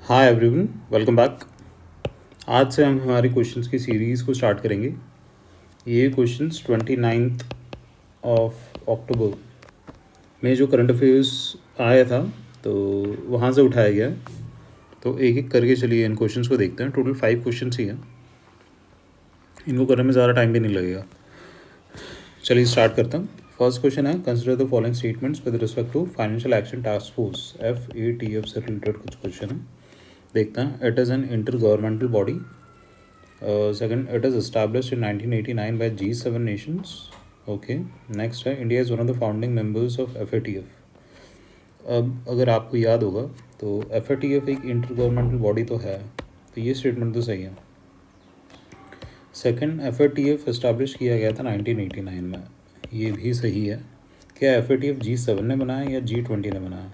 Hi everyone, welcome back. आज से हम हमारी क्वेश्चंस की सीरीज़ को स्टार्ट करेंगे। ये क्वेश्चंस 29 ऑफ अक्टूबर में जो करंट अफेयर्स आया था तो वहाँ से उठाया गया। तो एक एक करके चलिए इन क्वेश्चंस को देखते हैं। टोटल 5 क्वेश्चंस ही हैं, इनको करने में ज़्यादा टाइम भी नहीं लगेगा। चलिए स्टार्ट करता हूँ। फर्स्ट क्वेश्चन है, consider the following statements with respect to financial action task force FATF से रिलेटेड कुछ क्वेश्चन है, देखते हैं। It is an intergovernmental body. Second, it is established in 1989 by G7 nations. Okay. Next है, India is one of the founding members of FATF. अब अगर आपको याद होगा तो FATF एक इंटर गवर्नमेंटल बॉडी तो है, तो ये स्टेटमेंट तो सही है। सेकंड, FATF इस्टेब्लिश किया गया था 1989 में, ये भी सही है। क्या FATF G7 ने बनाया या G20 ने बनाया?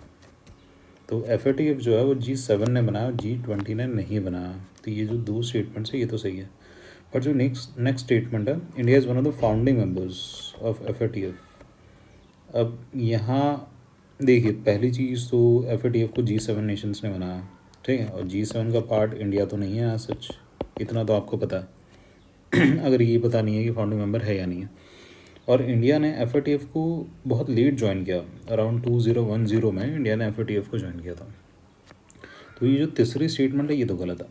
तो FATF जो है वो G7 ने बनाया, G20 ने नहीं बनाया। तो ये जो दो स्टेटमेंट्स है ये तो सही है। पर जो नेक्स्ट स्टेटमेंट है, India is one of the founding members of FATF। अब यहाँ देखिए, पहली चीज़ तो FATF को G7 नेशंस ने बनाया, ठीक है, और G7 का पार्ट इंडिया तो नहीं है सच, इतना तो आपको पता है। अगर ये पता नहीं है कि फाउंडिंग मेंबर है या नहीं है। और इंडिया ने FATF को बहुत लेट ज्वाइन किया, अराउंड 2010 में इंडिया ने FATF को ज्वाइन किया था। तो ये जो तीसरी स्टेटमेंट है ये तो गलत है।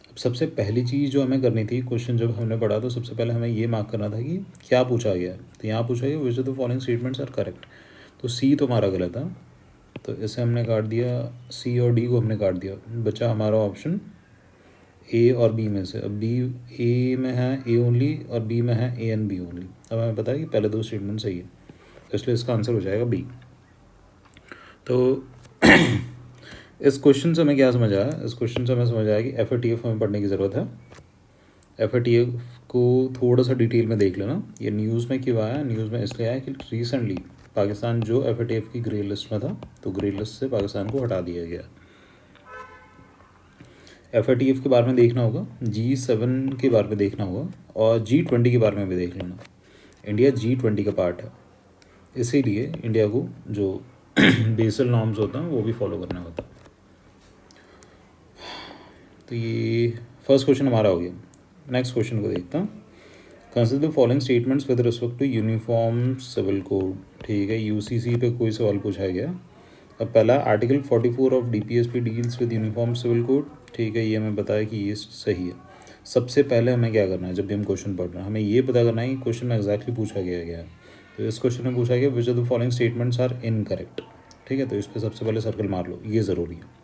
अब सबसे पहली चीज़ जो हमें करनी थी, क्वेश्चन जब हमने पढ़ा तो सबसे पहले हमें ये मार्क करना था कि क्या पूछा गया है। तो यहाँ पूछा गया which of the following statements are correct. तो सी तो हमारा गलत है, तो इसे हमने काट दिया, सी और डी को हमने काट दिया, बचा हमारा ऑप्शन ए और बी में से। अब बी ए में है ए ओनली और बी में है ए एंड बी ओनली। अब हमें पता है कि पहले दो स्टेटमेंट सही है, तो इसलिए इसका आंसर हो जाएगा बी। तो इस क्वेश्चन से हमें क्या समझ आया? इस क्वेश्चन से हमें समझ आया कि FATF हमें पढ़ने की ज़रूरत है। FATF को थोड़ा सा डिटेल में देख लेना। ये न्यूज़ में क्यों आया? न्यूज़ में इसलिए आया कि रिसेंटली पाकिस्तान जो FATF की ग्रे लिस्ट में था, तो ग्रे लिस्ट से पाकिस्तान को हटा दिया गया। FATF के बारे में देखना होगा, G7 के बारे में देखना होगा, और G20 के बारे में भी देख लेना। इंडिया G20 का पार्ट है, इसीलिए इंडिया को जो बेसल नॉर्म्स होते हैं वो भी फॉलो करना होता है। तो ये फर्स्ट क्वेश्चन हमारा हो गया। नेक्स्ट क्वेश्चन को देखता हूँ। Consider the following statements with respect to uniform civil code. ठीक है, UCC पे कोई सवाल पूछा गया। अब पहला, article 44 of DPSP deals with uniform civil code. ठीक है, ये हमें बताया कि ये सही है। सबसे पहले हमें क्या करना है, जब भी हम क्वेश्चन पढ़ रहे हैं हमें ये पता करना है कि क्वेश्चन में एग्जैक्टली पूछा गया है। तो इस क्वेश्चन में पूछा गया which of the following statements are incorrect. ठीक है, तो इस पर सबसे पहले सर्कल मार लो, ये ज़रूरी है।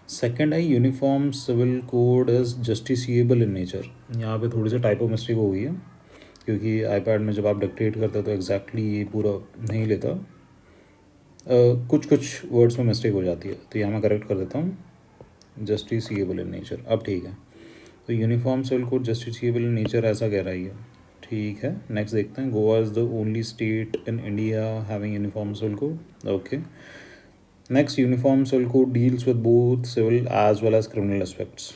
सेकेंड है, uniform civil code is justiciable in nature. यहाँ पे थोड़ी सी टाइपो मिस्टेक हो गई है, क्योंकि iPad में जब आप डिक्टेट करते हो तो एग्जैक्टली ये पूरा नहीं लेता, कुछ कुछ वर्ड्स में मिस्टेक हो जाती है। तो यहाँ मैं करेक्ट कर देता हूँ, जस्टिसिएबल इन नेचर। अब ठीक है, तो uniform civil code justiciable in nature ऐसा कह रहा है ये। ठीक है, नेक्स्ट देखते हैं। Goa is the only state in India having uniform civil code. Okay, next, uniform civil code deals with both civil as well as criminal aspects.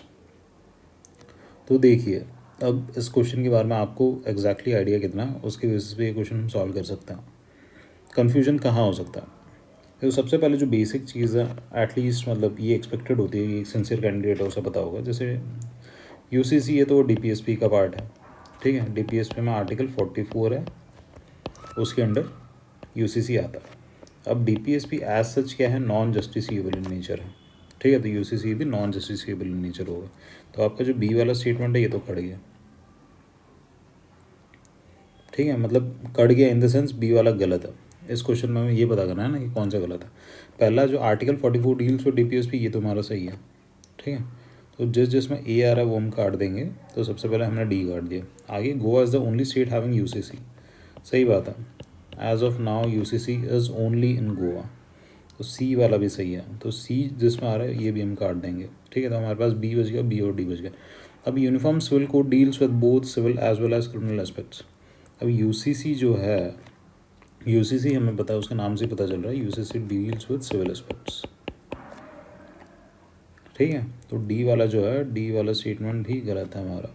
तो देखिए, अब इस क्वेश्चन के बारे में आपको एग्जैक्टली आइडिया कितना, उसके बेसिस पे ये क्वेश्चन हम सॉल्व कर सकते हैं। कन्फ्यूजन कहाँ हो सकता है? तो सबसे पहले जो बेसिक चीज़ है, एटलीस्ट मतलब ये एक्सपेक्टेड होती है कि एक सिंसियर कैंडिडेट है उसे पता होगा। जैसे UCC है तो DPSP का पार्ट है। ठीक है, DPSP में आर्टिकल 44 है, उसके अंडर UCC आता है। अब DPSP एज सच क्या है, नॉन जस्टिसिएबल इन नेचर है। ठीक है, तो UCC भी नॉन जस्टिसिएबल इन नेचर होगा। तो आपका जो बी वाला स्टेटमेंट है ये तो कट गया। ठीक है, मतलब कट गया इन द सेंस बी वाला गलत है। इस क्वेश्चन में हमें ये पता करना है ना कि कौन सा गलत है। पहला जो आर्टिकल 44 डील्स विद DPSP, ये तो हमारा सही है। ठीक है, तो जिसमें ए आ रहा है वो हम काट देंगे। तो सबसे पहले हमने डी काट दिया। आगे, Goa is the only state having UCC। सही बात है, as of now UCC is only in Goa. तो सी वाला भी सही है, तो सी जिसमें आ रहा है ये भी हम काट देंगे। ठीक है, तो हमारे पास बी बच गया, बी और डी बच गया। अब uniform civil code deals with both civil as well as criminal aspects. अब UCC जो है, UCC हमें पता है, उसके नाम से पता चल रहा है, UCC deals with civil aspects. ठीक है, तो डी वाला जो है, डी वाला स्टेटमेंट भी गलत है हमारा।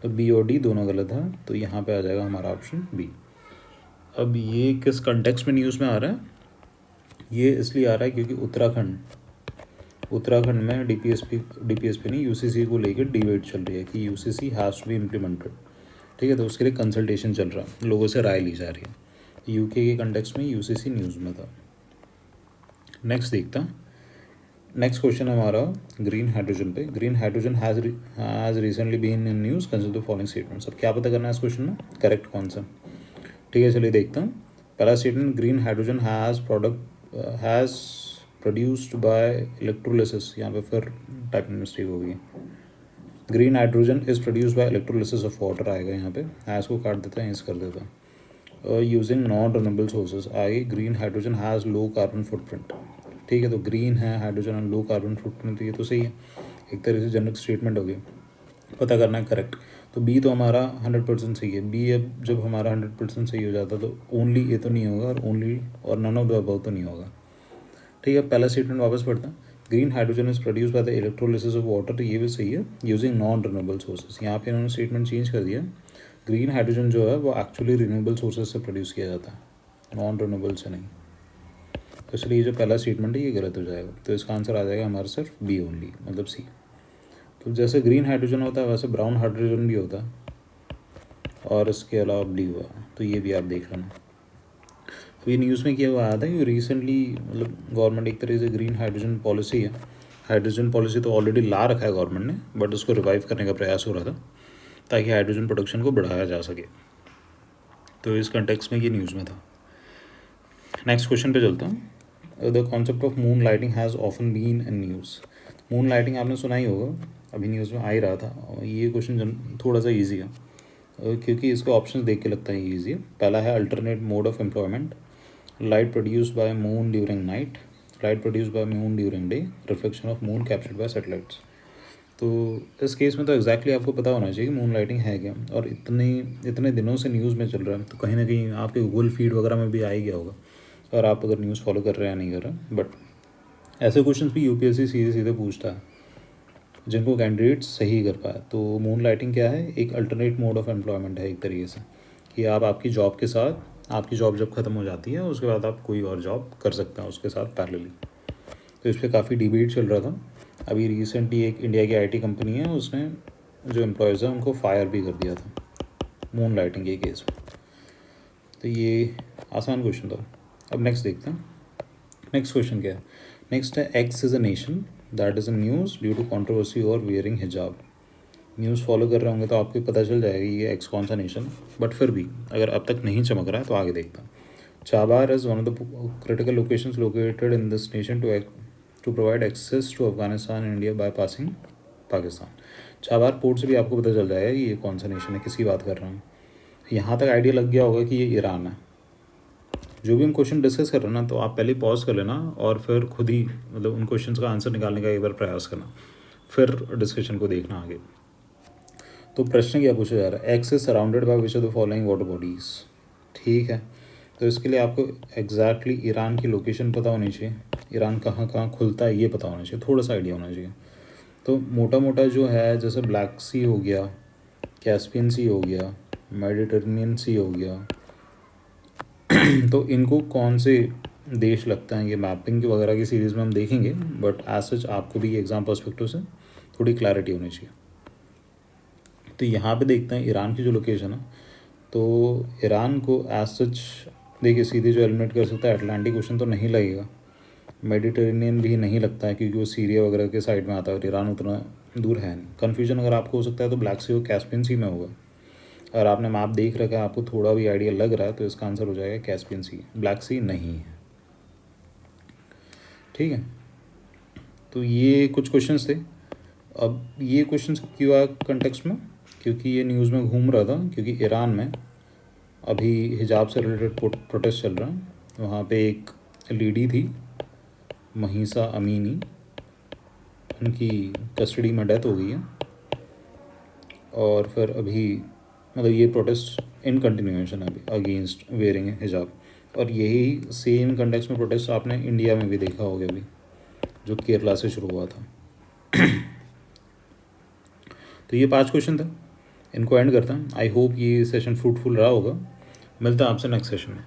तो बी और डी दोनों गलत है, तो यहाँ पे आ जाएगा हमारा ऑप्शन बी। अब ये किस कंटेक्स्ट में न्यूज़ में आ रहा है? ये इसलिए आ रहा है क्योंकि उत्तराखंड उत्तराखंड में डीपीएसपी नहीं, यूसीसी को लेकर डिबेट चल रही है कि UCC has to be implemented. ठीक है, तो उसके लिए कंसल्टेशन चल रहा है, लोगों से राय ली जा रही है। यूके के कंटेक्स्ट में यूसीसी न्यूज़ में था। नेक्स्ट देखता हूँ। नेक्स्ट क्वेश्चन हमारा ग्रीन हाइड्रोजन पे। Green hydrogen has recently been in news, consider the following statements. अब क्या पता करना है इस क्वेश्चन में, करेक्ट कौन सा। ठीक है, चलिए देखता हूँ। पहला statement, green hydrogen has produced by electrolysis, यहाँ पे फिर टाइपिंग मिस्टेक हो गई। Green hydrogen is produced by electrolysis of water आएगा यहाँ पे, हैज़ को काट देता है, इस कर देता है। यूजिंग नॉन रिन्यूएबल सोर्सेज आगे, green hydrogen has low carbon footprint. ठीक है, तो ग्रीन है हाइड्रोजन और लो कार्बन फुटप्रिंट, ये तो सही है, एक तरह से जनरल स्टेटमेंट हो गई। पता करना है करेक्ट, तो बी तो हमारा 100% सही है। बी अब जब हमारा 100% सही हो जाता तो ओनली ये तो नहीं होगा, और ओनली और नन ऑफ द अबव तो नहीं होगा। ठीक है, पहला स्टेटमेंट वापस पढ़ता हूँ। Green hydrogen is produce by the electrolysis of water, तो ये भी सही है, यूजिंग नॉन रिन्यूएबल सोर्सेज। यहाँ पे इन्होंने स्टेटमेंट चेंज कर दिया। ग्रीन हाइड्रोजन जो है वो एक्चुअली रिन्यूएबल सोर्सेज से प्रोड्यूस किया जाता है, नॉन रिन्यूएबल से नहीं। तो इसलिए ये जो पहला स्टेटमेंट है ये गलत हो जाएगा, तो इसका आंसर आ जाएगा हमारा सिर्फ बी ओनली, मतलब सी। तो जैसे ग्रीन हाइड्रोजन होता है वैसे ब्राउन हाइड्रोजन भी होता है, और इसके अलावा ब्लू हुआ, तो ये भी आप देख लेना। अभी न्यूज़ में क्या हुआ आया था कि रिसेंटली मतलब गवर्नमेंट एक तरह से ग्रीन हाइड्रोजन पॉलिसी है, हाइड्रोजन पॉलिसी तो ऑलरेडी ला रखा है गवर्नमेंट ने, बट उसको रिवाइव करने का प्रयास हो रहा था ताकि हाइड्रोजन प्रोडक्शन को बढ़ाया जा सके। तो इस कंटेक्स्ट में ये न्यूज़ में था। नेक्स्ट क्वेश्चन पे चलता हूँ। The concept of moonlighting has often been in news. Moonlighting आपने सुना ही होगा, अभी न्यूज़ में आ ही रहा था। और ये क्वेश्चन थोड़ा सा ईजी है, क्योंकि इसके ऑप्शन देख के लगता है ईजी है। पहला है alternate mode of employment, light produced by moon during night, light produced by moon during day, reflection of moon captured by satellites. तो इस केस में तो एग्जैक्टली आपको पता होना चाहिए कि मून लाइटिंग है क्या, और इतने दिनों से न्यूज़ में चल रहा है, तो कहीं ना कहीं आपके गूगल फीड वगैरह में भी आ ही गया होगा, और आप अगर न्यूज़ फॉलो कर रहे हैं या नहीं कर रहे हैं। बट ऐसे क्वेश्चन भी यूपीएससी सीधे सीधे पूछता है जिनको कैंडिडेट सही कर पाए। तो मून लाइटिंग क्या है, एक अल्टरनेट मोड ऑफ एम्प्लॉयमेंट है एक तरीके से, कि आप आपकी जॉब के साथ, आपकी जॉब जब ख़त्म हो जाती है उसके बाद आप कोई और जॉब कर सकते हैं उसके साथ पैरेलली। तो इस पर काफ़ी डिबेट चल रहा था। अभी रिसेंटली एक इंडिया की आईटी कंपनी है, उसने जो एम्प्लॉयज़ हैं उनको फायर भी कर दिया था मून लाइटिंग के केस में। तो ये आसान क्वेश्चन था। अब नेक्स्ट देखते हैं। नेक्स्ट क्वेश्चन क्या है, नेक्स्ट है X is a nation that is in news due to controversy और वियरिंग हिजाब। न्यूज़ फॉलो कर रहे होंगे तो आपको पता चल जाएगा ये एक्स कौन सा नेशन है, बट फिर भी अगर अब तक नहीं चमक रहा है तो आगे देखता हूँ। Chabahar is one of the critical locations located in this nation to provide access to Afghanistan and India by passing Pakistan. Chabahar port से भी आपको पता चल जाएगा कि ये कौन सा नेशन है, किसकी बात कर रहा हूँ। यहाँ तक आइडिया लग गया होगा कि ये ईरान है। जो भी हम क्वेश्चन डिस्कस कर रहे हैं ना, तो आप पहले पॉज कर लेना और फिर खुद ही मतलब उन क्वेश्चंस का आंसर निकालने का एक बार प्रयास करना, फिर डिस्कशन को देखना आगे। तो प्रश्न क्या पूछा जा रहा है, x is surrounded by which of the following water bodies. ठीक है, तो इसके लिए आपको एग्जैक्टली ईरान की लोकेशन पता होनी चाहिए, ईरान कहाँ कहाँ खुलता है ये पता होना चाहिए, थोड़ा सा आइडिया होना चाहिए। तो मोटा मोटा जो है, जैसे ब्लैक सी हो गया, कैस्पियन सी हो गया, मेडिटेरेनियन सी हो गया, तो इनको कौन से देश लगता है, ये मैपिंग वगैरह की सीरीज़ में हम देखेंगे, बट एज सच आपको भी एग्जाम पर्सपेक्टिव से थोड़ी क्लैरिटी होनी चाहिए। तो यहाँ पे देखते हैं ईरान की जो लोकेशन है, तो ईरान को एज सच देखिए सीधे जो एलिमिनेट कर सकता है, अटलांटिक ओशन तो नहीं लगेगा, मेडिटेरेनियन भी नहीं लगता है क्योंकि वो सीरिया वगैरह के साइड में आता है और ईरान उतना दूर है नहीं। कन्फ्यूजन अगर आपको हो सकता है तो ब्लैक सी और कैस्पियन सी में होगा। अगर आपने मैप देख रखा है, आपको थोड़ा भी आइडिया लग रहा है, तो इसका आंसर हो जाएगा कैस्पियन सी, ब्लैक सी नहीं है। ठीक है, तो ये कुछ क्वेश्चंस थे। अब ये क्वेश्चंस क्यों आया कंटेक्स्ट में, क्योंकि ये न्यूज़ में घूम रहा था, क्योंकि ईरान में अभी हिजाब से रिलेटेड प्रोटेस्ट चल रहा है। वहाँ पे एक लेडी थी महिसा अमीनी, उनकी कस्टडी में डेथ हो गई है, और फिर अभी मतलब ये प्रोटेस्ट इन कंटिन्यूएशन है अभी अगेंस्ट वेयरिंग हिजाब। और यही सेम कंटेक्स्ट में प्रोटेस्ट आपने इंडिया में भी देखा होगा अभी, जो केरला से शुरू हुआ था। तो ये 5 क्वेश्चन थे, इनको एंड करता हूँ। आई होप ये सेशन फ्रूटफुल रहा होगा। मिलता है आपसे नेक्स्ट सेशन में।